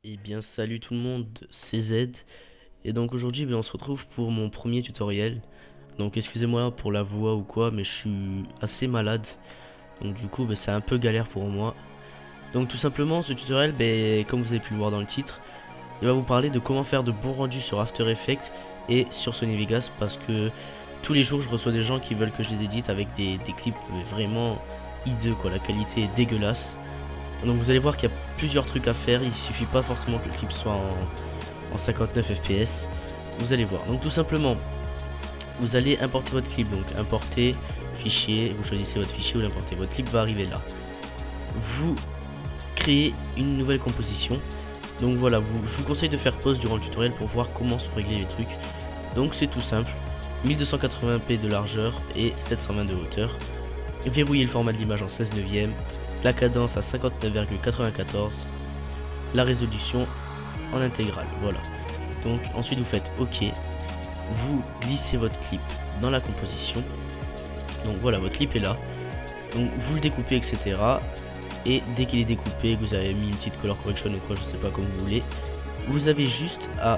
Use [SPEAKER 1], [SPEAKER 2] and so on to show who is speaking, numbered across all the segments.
[SPEAKER 1] Eh bien salut tout le monde, c'est Z. Et donc aujourd'hui on se retrouve pour mon premier tutoriel. Donc excusez-moi pour la voix ou quoi, mais je suis assez malade. Donc du coup c'est un peu galère pour moi. Donc tout simplement ce tutoriel, comme vous avez pu le voir dans le titre, il va vous parler de comment faire de bons rendus sur After Effects et sur Sony Vegas. Parce que tous les jours je reçois des gens qui veulent que je les édite avec des clips vraiment hideux quoi, la qualité est dégueulasse. Donc vous allez voir qu'il y a plusieurs trucs à faire, il suffit pas forcément que le clip soit en 59 fps. Vous allez voir. Donc tout simplement, vous allez importer votre clip. Donc importer fichier, vous choisissez votre fichier ou l'importer. Votre clip va arriver là. Vous créez une nouvelle composition. Donc voilà, je vous conseille de faire pause durant le tutoriel pour voir comment se régler les trucs. Donc c'est tout simple, 1280p de largeur et 720 de hauteur. Verrouillez le format de l'image en 16 neuvième, la cadence à 59,94, la résolution en intégrale. Voilà. Donc ensuite vous faites OK, vous glissez votre clip dans la composition. Donc voilà, votre clip est là. Donc vous le découpez, etc. Et dès qu'il est découpé, que vous avez mis une petite color correction ou quoi, je sais pas comme vous voulez, vous avez juste à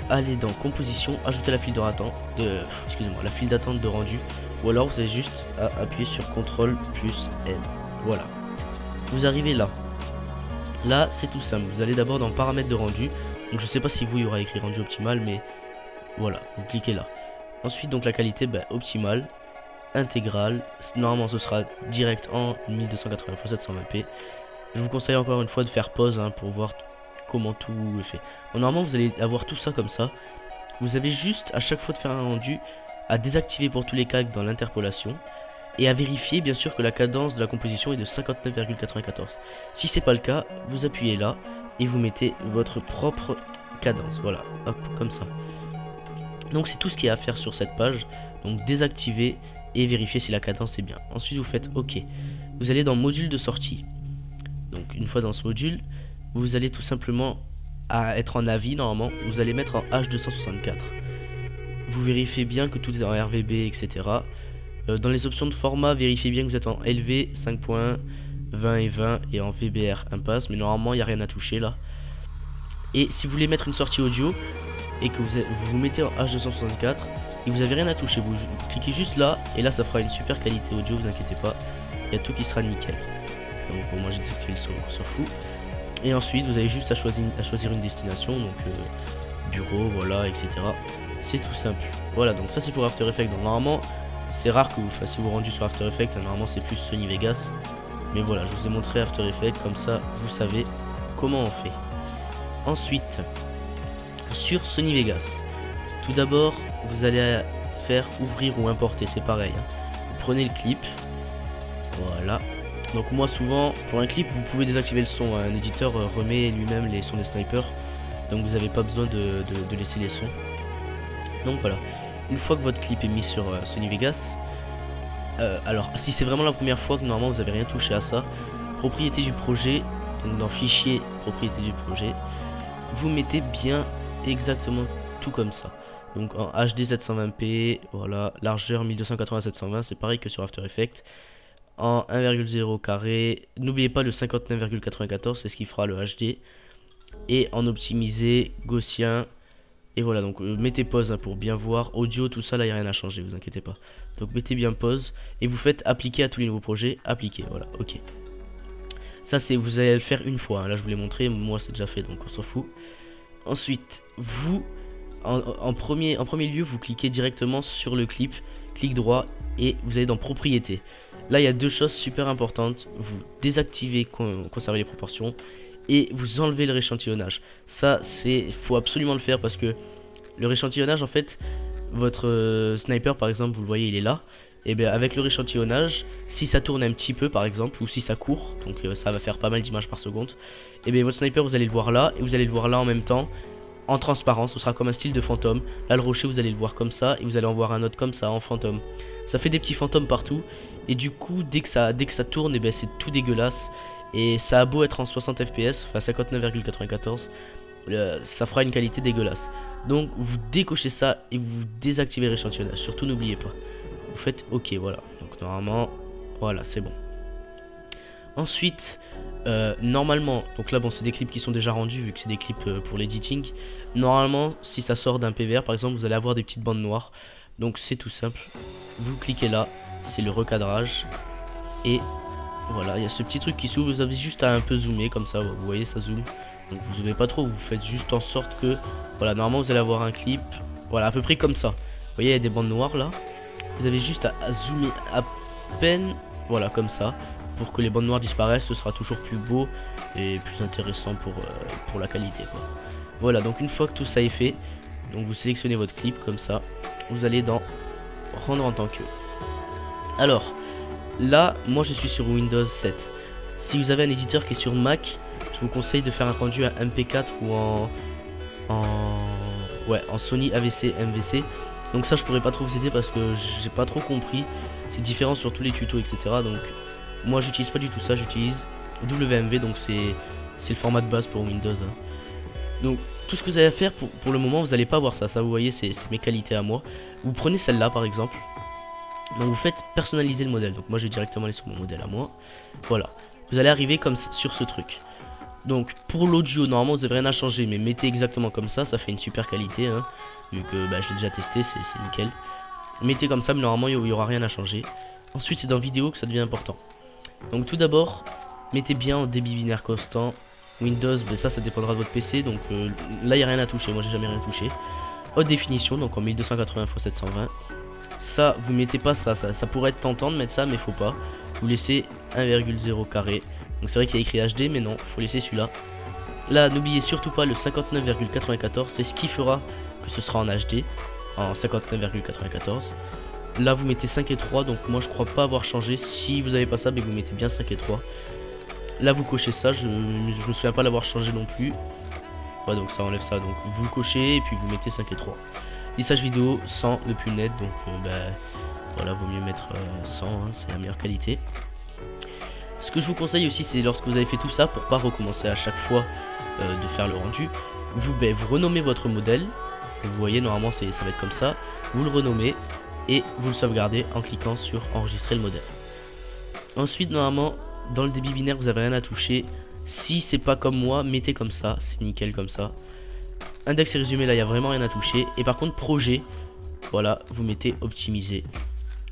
[SPEAKER 1] aller dans composition, ajouter la file d'attente la file d'attente de rendu, ou alors vous avez juste à appuyer sur CTRL plus N. Voilà. Vous arrivez là. Là c'est tout simple. Vous allez d'abord dans paramètres de rendu. Donc je sais pas si vous il y aura écrit rendu optimal, mais voilà, vous cliquez là. Ensuite donc la qualité optimale, intégrale. Normalement ce sera direct en 1280 x 720p. Je vous conseille encore une fois de faire pause pour voir comment tout est fait. Bon, normalement vous allez avoir tout ça comme ça. Vous avez juste à chaque fois de faire un rendu à désactiver pour tous les cas dans l'interpolation et à vérifier bien sûr que la cadence de la composition est de 59,94. Si c'est pas le cas, vous appuyez là et vous mettez votre propre cadence. Voilà, hop, comme ça. Donc c'est tout ce qu'il y a à faire sur cette page. Donc désactiver et vérifier si la cadence est bien. Ensuite vous faites OK. Vous allez dans module de sortie. Donc une fois dans ce module, vous allez tout simplement être en avis normalement. Vous allez mettre en H264. Vous vérifiez bien que tout est en RVB, etc. Dans les options de format, vérifiez bien que vous êtes en LV 5.1, 20 et 20 et en VBR impasse. Mais normalement il n'y a rien à toucher là. Et si vous voulez mettre une sortie audio et que vous mettez en H264 et vous avez rien à toucher, vous cliquez juste là et là ça fera une super qualité audio, vous inquiétez pas, il y a tout qui sera nickel. Donc pour moi j'ai désactivé le son, on s'en fout. Et ensuite vous avez juste à choisir une destination, donc bureau, voilà, etc. C'est tout simple. Voilà, donc ça c'est pour After Effects. Donc normalement c'est rare que vous fassiez vos rendus sur After Effects, normalement c'est plus Sony Vegas. Mais voilà, je vous ai montré After Effects, comme ça vous savez comment on fait. Ensuite, sur Sony Vegas, tout d'abord vous allez faire ouvrir ou importer, c'est pareil. Vous prenez le clip, voilà. Donc moi souvent pour un clip vous pouvez désactiver le son, un éditeur remet lui-même les sons des snipers, donc vous n'avez pas besoin de laisser les sons. Donc voilà, une fois que votre clip est mis sur Sony Vegas, alors si c'est vraiment la première fois que normalement vous n'avez rien touché à ça, propriété du projet, donc dans fichier propriété du projet, vous mettez bien exactement tout comme ça. Donc en HD 720p, voilà, largeur 1280-720, c'est pareil que sur After Effects. En 1,0 carré, n'oubliez pas le 59,94, c'est ce qui fera le HD. Et en optimisé, gaussien. Et voilà, donc mettez pause pour bien voir. Audio, tout ça, là, il n'y a rien à changer, vous inquiétez pas. Donc mettez bien pause. Et vous faites appliquer à tous les nouveaux projets. Appliquer, voilà, ok. Ça, c'est vous allez le faire une fois. Là, je vous l'ai montré, moi, c'est déjà fait, donc on s'en fout. Ensuite, vous, en premier lieu, vous cliquez directement sur le clip. Clic droit et vous allez dans propriétés. Là il y a deux choses super importantes. Vous désactivez conserver les proportions et vous enlevez le réchantillonnage. Ça faut absolument le faire parce que le réchantillonnage en fait, votre sniper par exemple, vous le voyez il est là. Et bien avec le réchantillonnage, si ça tourne un petit peu par exemple, ou si ça court, donc ça va faire pas mal d'images par seconde, et bien votre sniper vous allez le voir là et vous allez le voir là en même temps. En transparence, ce sera comme un style de fantôme. Là le rocher vous allez le voir comme ça et vous allez en voir un autre comme ça en fantôme. Ça fait des petits fantômes partout et du coup dès que ça tourne et c'est tout dégueulasse. Et ça a beau être en 60 fps, enfin 59,94, ça fera une qualité dégueulasse. Donc vous décochez ça et vous désactivez l'échantillonnage, surtout n'oubliez pas. Vous faites OK, voilà. Donc normalement, voilà, c'est bon. Ensuite, Normalement, donc là bon c'est des clips qui sont déjà rendus vu que c'est des clips pour l'editing. Normalement si ça sort d'un PVR par exemple vous allez avoir des petites bandes noires. Donc c'est tout simple, vous cliquez là, c'est le recadrage. Et voilà, il y a ce petit truc qui s'ouvre, vous avez juste à un peu zoomer comme ça, vous voyez ça zoome. Donc vous zoomez pas trop, vous faites juste en sorte que, voilà, normalement vous allez avoir un clip, voilà à peu près comme ça. Vous voyez il y a des bandes noires là, vous avez juste à zoomer à peine, voilà comme ça. Pour que les bandes noires disparaissent, ce sera toujours plus beau et plus intéressant pour la qualité quoi. Voilà, donc une fois que tout ça est fait, donc vous sélectionnez votre clip comme ça, vous allez dans rendre en tant que. Alors là moi je suis sur Windows 7. Si vous avez un éditeur qui est sur Mac, je vous conseille de faire un rendu à MP4 ou en Sony AVC MVC. Donc ça je pourrais pas trop vous aider parce que j'ai pas trop compris, c'est différent sur tous les tutos etc. Donc moi j'utilise pas du tout ça, j'utilise WMV, donc c'est le format de base pour Windows hein. Donc tout ce que vous allez faire pour le moment vous allez pas voir ça, vous voyez c'est mes qualités à moi. Vous prenez celle-là par exemple, donc vous faites personnaliser le modèle, donc moi je vais directement aller sur mon modèle à moi. Voilà, vous allez arriver comme sur ce truc. Donc pour l'audio normalement vous n'avez rien à changer, mais mettez exactement comme ça fait une super qualité hein, vu que je l'ai déjà testé, c'est nickel. Mettez comme ça mais normalement il n'y aura rien à changer. Ensuite c'est dans vidéo que ça devient important. Donc tout d'abord, mettez bien en débit binaire constant. Windows, ça dépendra de votre PC. Donc là, il n'y a rien à toucher. Moi, j'ai jamais rien touché. Haute définition, donc en 1280 x 720. Ça, vous mettez pas ça pourrait être tentant de mettre ça, mais faut pas. Vous laissez 1,0 carré. Donc c'est vrai qu'il y a écrit HD, mais non, faut laisser celui-là. Là, n'oubliez surtout pas le 59,94. C'est ce qui fera que ce sera en HD. En 59,94. Là vous mettez 5 et 3, donc moi je crois pas avoir changé. Si vous avez pas ça, mais vous mettez bien 5 et 3. Là vous cochez ça, je me souviens pas l'avoir changé non plus. Ouais, donc ça enlève ça, donc vous cochez et puis vous mettez 5 et 3. Lissage vidéo 100 le plus net, donc voilà, vaut mieux mettre 100 hein, c'est la meilleure qualité. Ce que je vous conseille aussi, c'est lorsque vous avez fait tout ça, pour pas recommencer à chaque fois de faire le rendu, vous renommez votre modèle. Vous voyez normalement ça va être comme ça, vous le renommez et vous le sauvegardez en cliquant sur enregistrer le modèle. Ensuite normalement dans le débit binaire vous avez rien à toucher. Si c'est pas comme moi, mettez comme ça, c'est nickel comme ça. Index et résumé, là il n'y a vraiment rien à toucher. Et par contre projet, voilà, vous mettez optimisé.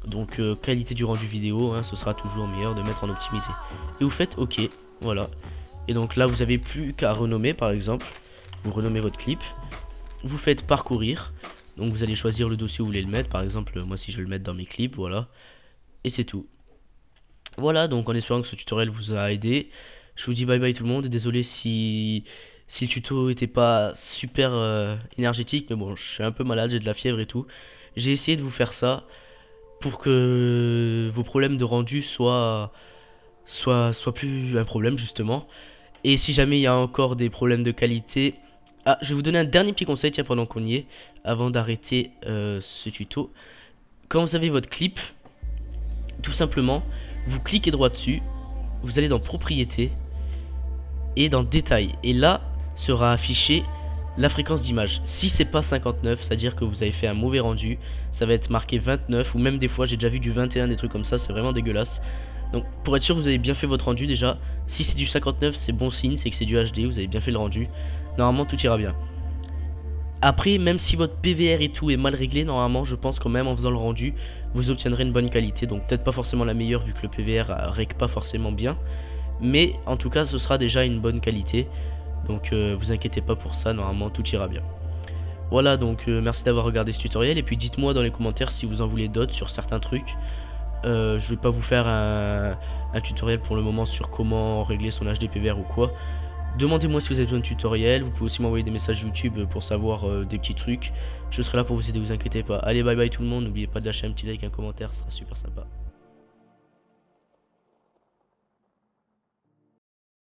[SPEAKER 1] Donc qualité du rendu vidéo hein, ce sera toujours meilleur de mettre en optimisé. Et vous faites ok, voilà. Et donc là vous avez plus qu'à renommer par exemple. Vous renommez votre clip, vous faites parcourir. Donc vous allez choisir le dossier où vous voulez le mettre. Par exemple moi si je veux le mettre dans mes clips, voilà. Et c'est tout. Voilà, donc en espérant que ce tutoriel vous a aidé. Je vous dis bye bye tout le monde. Et désolé si le tuto était pas super énergétique. Mais bon, je suis un peu malade, j'ai de la fièvre et tout. J'ai essayé de vous faire ça pour que vos problèmes de rendu soient plus un problème justement. Et si jamais il y a encore des problèmes de qualité... Ah, je vais vous donner un dernier petit conseil, tiens, pendant qu'on y est, avant d'arrêter ce tuto. Quand vous avez votre clip, tout simplement, vous cliquez droit dessus, vous allez dans propriétés et dans détails. Et là, sera affiché la fréquence d'image. Si c'est pas 59, c'est-à-dire que vous avez fait un mauvais rendu, ça va être marqué 29, ou même des fois, j'ai déjà vu du 21, des trucs comme ça, c'est vraiment dégueulasse. Donc, pour être sûr que vous avez bien fait votre rendu déjà, si c'est du 59, c'est bon signe, c'est que c'est du HD, vous avez bien fait le rendu. Normalement tout ira bien. Après même si votre PVR et tout est mal réglé, normalement je pense quand même en faisant le rendu vous obtiendrez une bonne qualité. Donc peut-être pas forcément la meilleure vu que le PVR règle pas forcément bien, mais en tout cas ce sera déjà une bonne qualité. Donc vous inquiétez pas pour ça, normalement tout ira bien. Voilà, donc merci d'avoir regardé ce tutoriel. Et puis dites-moi dans les commentaires si vous en voulez d'autres sur certains trucs. Je vais pas vous faire un tutoriel pour le moment sur comment régler son HD PVR ou quoi. Demandez-moi si vous avez besoin de tutoriel. Vous pouvez aussi m'envoyer des messages YouTube pour savoir des petits trucs. Je serai là pour vous aider, vous inquiétez pas. Allez, bye bye tout le monde. N'oubliez pas de lâcher un petit like, un commentaire, ce sera super sympa.